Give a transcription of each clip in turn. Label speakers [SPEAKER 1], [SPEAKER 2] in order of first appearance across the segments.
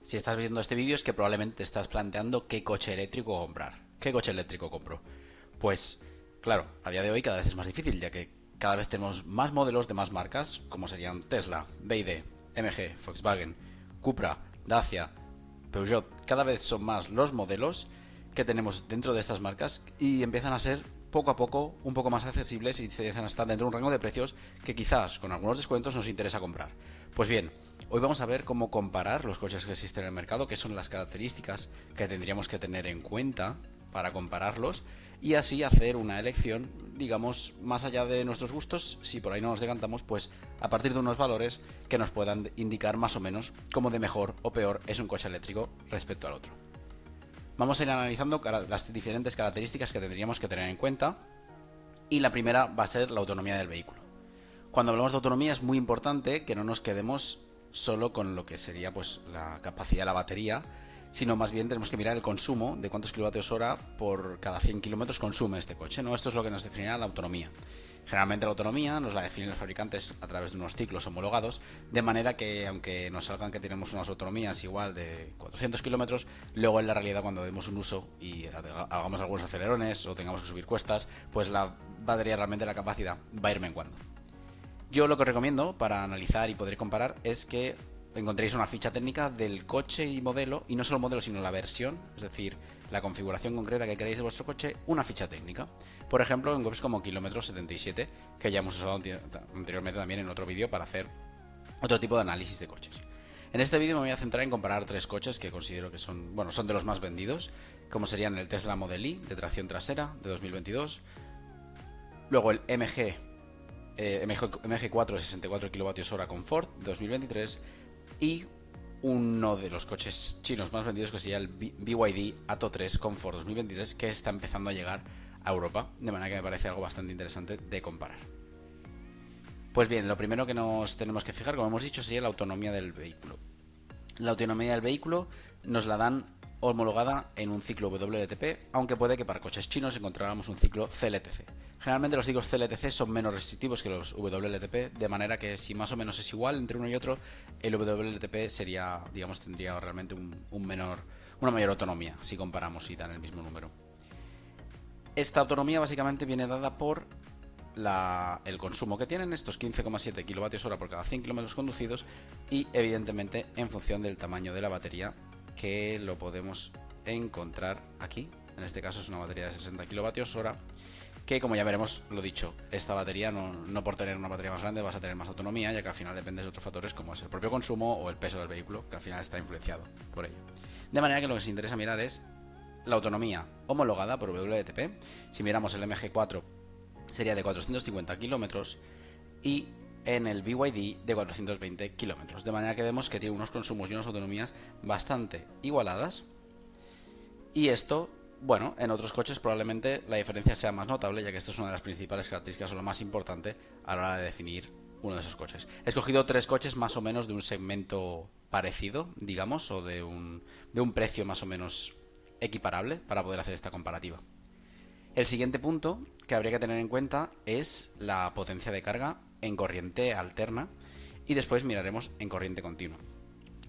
[SPEAKER 1] Si estás viendo este vídeo es que probablemente te estás planteando qué coche eléctrico comprar. ¿Qué coche eléctrico compro? Pues, claro, a día de hoy cada vez es más difícil, ya que cada vez tenemos más modelos de más marcas, como serían Tesla, BYD, MG, Volkswagen, Cupra, Dacia, Peugeot. Cada vez son más los modelos que tenemos dentro de estas marcas y empiezan a ser poco a poco un poco más accesibles y se empiezan a estar dentro de un rango de precios que quizás con algunos descuentos nos interesa comprar. Pues bien, hoy vamos a ver cómo comparar los coches que existen en el mercado, qué son las características que tendríamos que tener en cuenta para compararlos y así hacer una elección, digamos, más allá de nuestros gustos. Si por ahí no nos decantamos, pues a partir de unos valores que nos puedan indicar más o menos cómo de mejor o peor es un coche eléctrico respecto al otro. Vamos a ir analizando las diferentes características que tendríamos que tener en cuenta y la primera va a ser la autonomía del vehículo. Cuando hablamos de autonomía es muy importante que no nos quedemos solo con lo que sería pues la capacidad de la batería, sino más bien tenemos que mirar el consumo de cuántos kilovatios hora por cada 100 kilómetros consume este coche, ¿no? Esto es lo que nos definirá la autonomía. Generalmente la autonomía nos la definen los fabricantes a través de unos ciclos homologados, de manera que aunque nos salgan que tenemos unas autonomías igual de 400 kilómetros, luego en la realidad cuando demos un uso y hagamos algunos acelerones o tengamos que subir cuestas, pues la batería realmente la capacidad va a ir menguando. Yo lo que os recomiendo para analizar y poder comparar es que encontréis una ficha técnica del coche y modelo, y no solo modelo sino la versión, es decir, la configuración concreta que queréis de vuestro coche, una ficha técnica. Por ejemplo, en webs como Kilómetros 77, que ya hemos usado anteriormente también en otro vídeo para hacer otro tipo de análisis de coches. En este vídeo me voy a centrar en comparar tres coches que considero que son de los más vendidos, como serían el Tesla Model Y de tracción trasera de 2022, luego el MG4 de 64 kWh Comfort de 2023 y uno de los coches chinos más vendidos que sería el BYD Atto 3 Comfort 2023, que está empezando a llegar a Europa, de manera que me parece algo bastante interesante de comparar. Pues bien, lo primero que nos tenemos que fijar, como hemos dicho, sería la autonomía del vehículo. La autonomía del vehículo nos la dan homologada en un ciclo WLTP, aunque puede que para coches chinos encontráramos un ciclo CLTC. Generalmente los ciclos CLTC son menos restrictivos que los WLTP, de manera que si más o menos es igual entre uno y otro, el WLTP sería, digamos, tendría realmente una mayor autonomía si comparamos y dan el mismo número. Esta autonomía básicamente viene dada por el consumo que tienen, estos 15,7 kWh por cada 100 km conducidos, y evidentemente en función del tamaño de la batería, que lo podemos encontrar aquí. En este caso es una batería de 60 kWh, que como ya veremos, lo dicho, esta batería no por tener una batería más grande vas a tener más autonomía, ya que al final depende de otros factores como es el propio consumo o el peso del vehículo, que al final está influenciado por ello. De manera que lo que nos interesa mirar es la autonomía homologada por WLTP. Si miramos el MG4 sería de 450 kilómetros y en el BYD de 420 kilómetros, de manera que vemos que tiene unos consumos y unas autonomías bastante igualadas. Y esto, bueno, en otros coches probablemente la diferencia sea más notable, ya que esto es una de las principales características o lo más importante a la hora de definir uno de esos coches. He escogido tres coches más o menos de un segmento parecido, digamos, o de un precio más o menos equiparable para poder hacer esta comparativa. El siguiente punto que habría que tener en cuenta es la potencia de carga en corriente alterna, y después miraremos en corriente continua.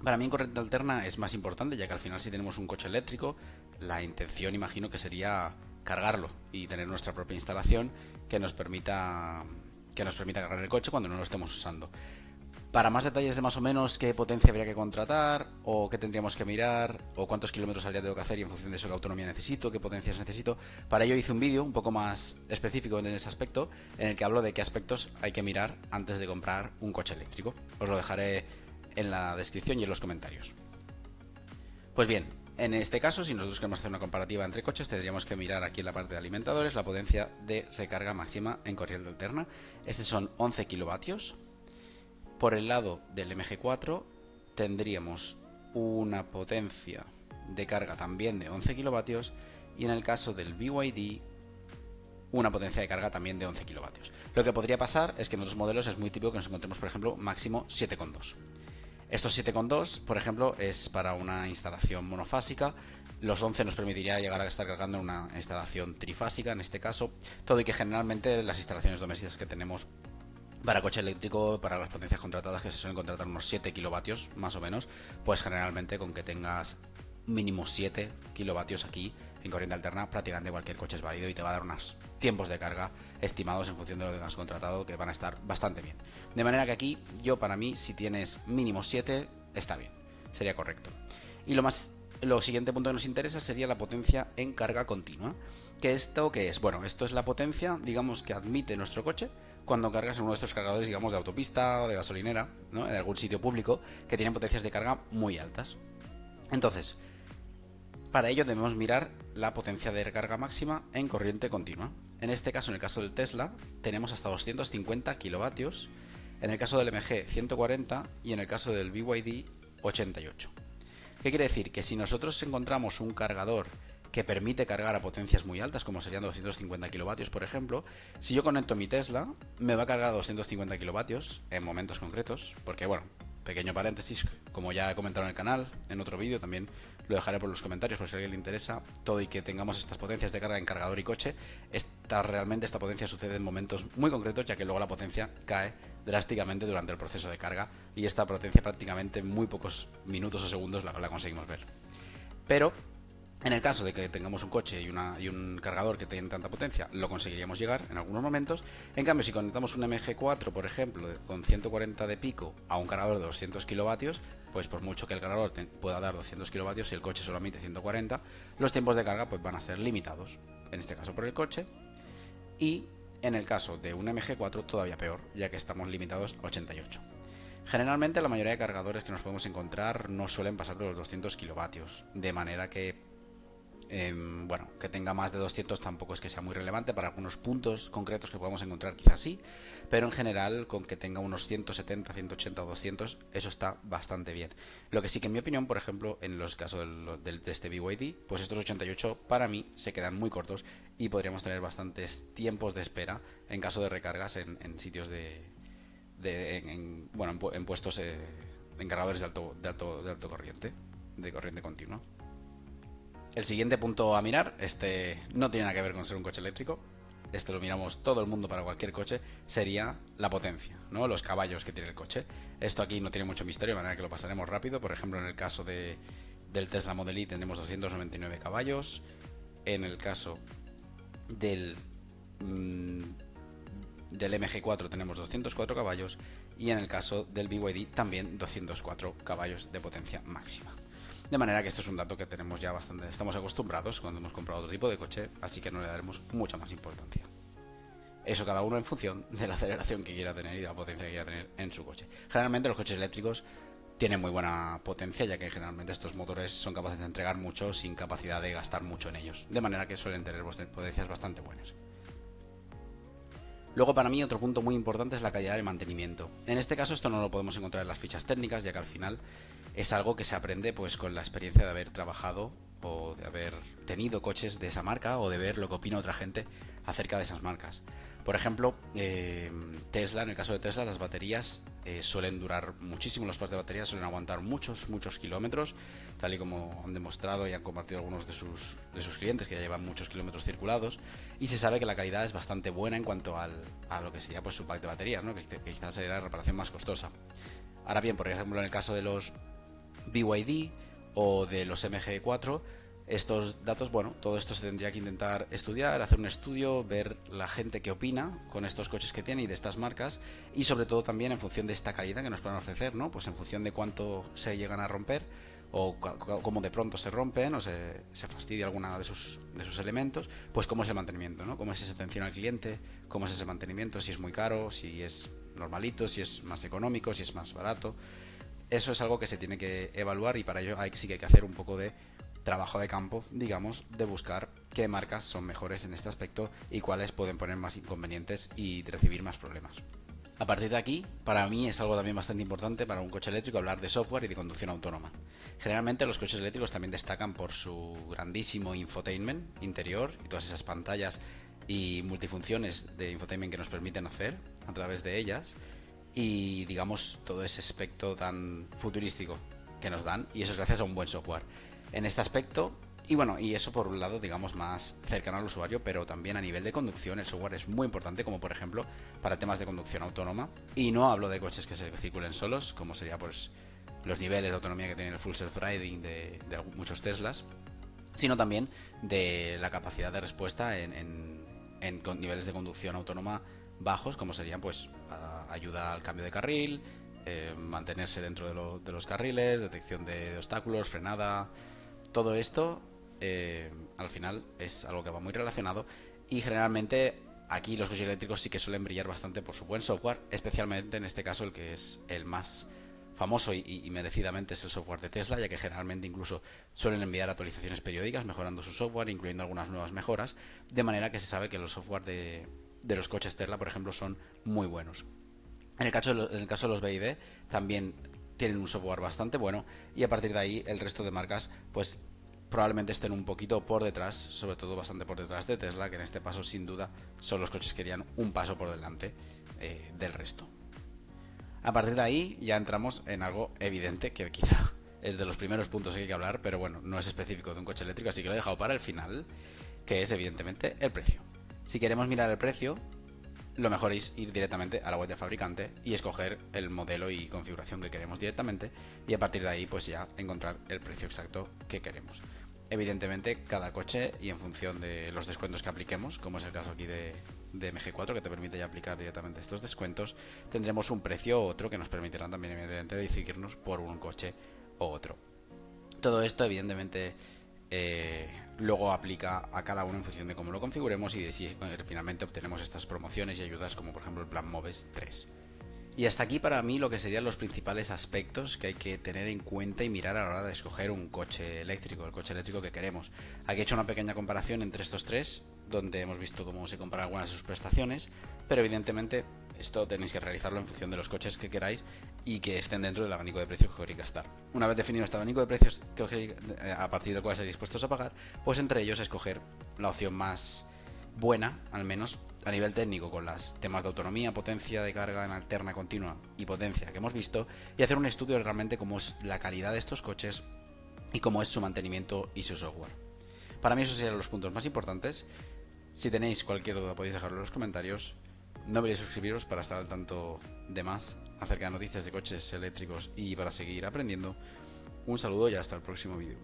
[SPEAKER 1] Para mí en corriente alterna es más importante, ya que al final si tenemos un coche eléctrico, la intención imagino que sería cargarlo y tener nuestra propia instalación que nos permita cargar el coche cuando no lo estemos usando. Para más detalles de más o menos qué potencia habría que contratar, o qué tendríamos que mirar, o cuántos kilómetros al día tengo que hacer y en función de eso qué autonomía necesito, qué potencias necesito, para ello hice un vídeo un poco más específico en ese aspecto, en el que hablo de qué aspectos hay que mirar antes de comprar un coche eléctrico. Os lo dejaré en la descripción y en los comentarios. Pues bien, en este caso, si nosotros queremos hacer una comparativa entre coches, tendríamos que mirar aquí en la parte de alimentadores la potencia de recarga máxima en corriente alterna. Estos son 11 kilovatios. Por el lado del MG4 tendríamos una potencia de carga también de 11 kilovatios, y en el caso del BYD una potencia de carga también de 11 kilovatios. Lo que podría pasar es que en otros modelos es muy típico que nos encontremos, por ejemplo, máximo 7,2. Estos 7,2, por ejemplo, es para una instalación monofásica. Los 11 nos permitiría llegar a estar cargando en una instalación trifásica, en este caso, todo y que generalmente las instalaciones domésticas que tenemos Para coche eléctrico, para las potencias contratadas, que se suelen contratar unos 7 kilovatios más o menos, pues generalmente con que tengas mínimo 7 kilovatios aquí en corriente alterna, prácticamente cualquier coche es válido y te va a dar unos tiempos de carga estimados en función de lo que has contratado, que van a estar bastante bien. De manera que aquí, para mí, si tienes mínimo 7, está bien, sería correcto. Y lo siguiente punto que nos interesa sería la potencia en carga continua. ¿Qué es? Bueno, esto es la potencia, digamos, que admite nuestro coche cuando cargas en uno de estos cargadores, digamos, de autopista o de gasolinera, ¿no? En algún sitio público que tienen potencias de carga muy altas. Entonces, para ello debemos mirar la potencia de recarga máxima en corriente continua. En este caso, en el caso del Tesla, tenemos hasta 250 kilovatios, en el caso del MG 140 y en el caso del BYD 88. ¿Qué quiere decir? Que si nosotros encontramos un cargador que permite cargar a potencias muy altas, como serían 250 kilovatios, por ejemplo, si yo conecto mi Tesla, me va a cargar a 250 kilovatios en momentos concretos, porque bueno, pequeño paréntesis, como ya he comentado en el canal, en otro vídeo también lo dejaré por los comentarios por si a alguien le interesa, todo y que tengamos estas potencias de carga en cargador y coche, realmente esta potencia sucede en momentos muy concretos, ya que luego la potencia cae drásticamente durante el proceso de carga y esta potencia prácticamente en muy pocos minutos o segundos la conseguimos ver. Pero en el caso de que tengamos un coche y un cargador que tenga tanta potencia, lo conseguiríamos llegar en algunos momentos. En cambio, si conectamos un MG4, por ejemplo, con 140 de pico a un cargador de 200 kilovatios, pues por mucho que el cargador pueda dar 200 kilovatios y el coche solamente 140, los tiempos de carga pues van a ser limitados. En este caso por el coche. Y en el caso de un MG4 todavía peor, ya que estamos limitados a 88. Generalmente la mayoría de cargadores que nos podemos encontrar no suelen pasar de los 200 kilovatios, de manera que que tenga más de 200 tampoco es que sea muy relevante. Para algunos puntos concretos que podamos encontrar quizás sí, pero en general con que tenga unos 170, 180 o 200 eso está bastante bien. Lo que sí que en mi opinión, por ejemplo, en los casos de este BYD, pues estos 88 para mí se quedan muy cortos y podríamos tener bastantes tiempos de espera en caso de recargas en sitios en puestos en cargadores de alto corriente, de corriente continua. El siguiente punto a mirar, no tiene nada que ver con ser un coche eléctrico, lo miramos todo el mundo para cualquier coche, sería la potencia, ¿no? Los caballos que tiene el coche. Esto aquí no tiene mucho misterio, de manera que lo pasaremos rápido. Por ejemplo, en el caso del Tesla Model Y tenemos 299 caballos, en el caso del MG4 tenemos 204 caballos y en el caso del BYD también 204 caballos de potencia máxima. De manera que esto es un dato que tenemos ya bastante, estamos acostumbrados cuando hemos comprado otro tipo de coche, así que no le daremos mucha más importancia. Eso cada uno en función de la aceleración que quiera tener y de la potencia que quiera tener en su coche. Generalmente los coches eléctricos tienen muy buena potencia, ya que generalmente estos motores son capaces de entregar mucho sin capacidad de gastar mucho en ellos, de manera que suelen tener potencias bastante buenas. Luego, para mí, otro punto muy importante es la calidad del mantenimiento. En este caso esto no lo podemos encontrar en las fichas técnicas, ya que al final es algo que se aprende pues con la experiencia de haber trabajado o de haber tenido coches de esa marca o de ver lo que opina otra gente acerca de esas marcas. Por ejemplo, Tesla, en el caso de Tesla, las baterías suelen durar muchísimo, los pares de baterías suelen aguantar muchos kilómetros, tal y como han demostrado y han compartido algunos de sus clientes que ya llevan muchos kilómetros circulados, y se sabe que la calidad es bastante buena en cuanto a lo que sería pues su pack de baterías, ¿no? que quizás sería la reparación más costosa. Ahora bien, por ejemplo, en el caso de los BYD o de los MG4, estos datos, todo esto se tendría que intentar estudiar, hacer un estudio, ver la gente que opina con estos coches que tiene y de estas marcas, y sobre todo también en función de esta calidad que nos pueden ofrecer, ¿no? Pues en función de cuánto se llegan a romper o cómo de pronto se rompen o se fastidia alguna de sus elementos, pues cómo es el mantenimiento, ¿no? Cómo es esa atención al cliente, cómo es ese mantenimiento, si es muy caro, si es normalito, si es más económico, si es más barato. Eso es algo que se tiene que evaluar y para ello sí que hay que hacer un poco de trabajo de campo, digamos, de buscar qué marcas son mejores en este aspecto y cuáles pueden poner más inconvenientes y recibir más problemas. A partir de aquí, para mí es algo también bastante importante para un coche eléctrico hablar de software y de conducción autónoma. Generalmente los coches eléctricos también destacan por su grandísimo infotainment interior y todas esas pantallas y multifunciones de infotainment que nos permiten hacer a través de ellas y digamos todo ese aspecto tan futurístico que nos dan, y eso es gracias a un buen software. En este aspecto, Y bueno, y eso por un lado, digamos, más cercano al usuario, pero también a nivel de conducción el software es muy importante, como por ejemplo para temas de conducción autónoma. Y no hablo de coches que se circulen solos, como sería pues los niveles de autonomía que tiene el Full Self-Driving de muchos Teslas, sino también de la capacidad de respuesta en niveles de conducción autónoma bajos, como serían pues ayuda al cambio de carril, mantenerse dentro de los carriles, detección de obstáculos, frenada. Todo esto al final es algo que va muy relacionado, y generalmente aquí los coches eléctricos sí que suelen brillar bastante por su buen software, especialmente en este caso el que es el más famoso y merecidamente es el software de Tesla, ya que generalmente incluso suelen enviar actualizaciones periódicas mejorando su software, incluyendo algunas nuevas mejoras, de manera que se sabe que los software de los coches Tesla, por ejemplo, son muy buenos. En el caso de los BYD también tienen un software bastante bueno, y a partir de ahí el resto de marcas pues probablemente estén un poquito por detrás, sobre todo bastante por detrás de Tesla, que en este paso sin duda son los coches que irían un paso por delante del resto. A partir de ahí ya entramos en algo evidente que quizá es de los primeros puntos que hay que hablar, pero bueno, no es específico de un coche eléctrico, así que lo he dejado para el final, que es evidentemente el precio. Si queremos mirar el precio, lo mejor es ir directamente a la web de fabricante y escoger el modelo y configuración que queremos directamente, y a partir de ahí pues ya encontrar el precio exacto que queremos. Evidentemente cada coche, y en función de los descuentos que apliquemos, como es el caso aquí de MG4, que te permite ya aplicar directamente estos descuentos, tendremos un precio u otro que nos permitirán también evidentemente decidirnos por un coche u otro. Todo esto evidentemente luego aplica a cada uno en función de cómo lo configuremos y de si finalmente obtenemos estas promociones y ayudas, como por ejemplo el plan Moves 3. Y hasta aquí para mí lo que serían los principales aspectos que hay que tener en cuenta y mirar a la hora de escoger un coche eléctrico, el coche eléctrico que queremos. Aquí he hecho una pequeña comparación entre estos tres, donde hemos visto cómo se comparan algunas de sus prestaciones, pero evidentemente esto tenéis que realizarlo en función de los coches que queráis y que estén dentro del abanico de precios que queréis gastar. Una vez definido este abanico de precios a partir del cual estáis dispuestos a pagar, pues entre ellos escoger la opción más buena, al menos a nivel técnico, con los temas de autonomía, potencia de carga en alterna continua y potencia que hemos visto, y hacer un estudio de realmente cómo es la calidad de estos coches y cómo es su mantenimiento y su software. Para mí esos serían los puntos más importantes. Si tenéis cualquier duda podéis dejarlo en los comentarios. No olvidéis suscribiros para estar al tanto de más acerca de noticias de coches eléctricos y para seguir aprendiendo. Un saludo y hasta el próximo vídeo.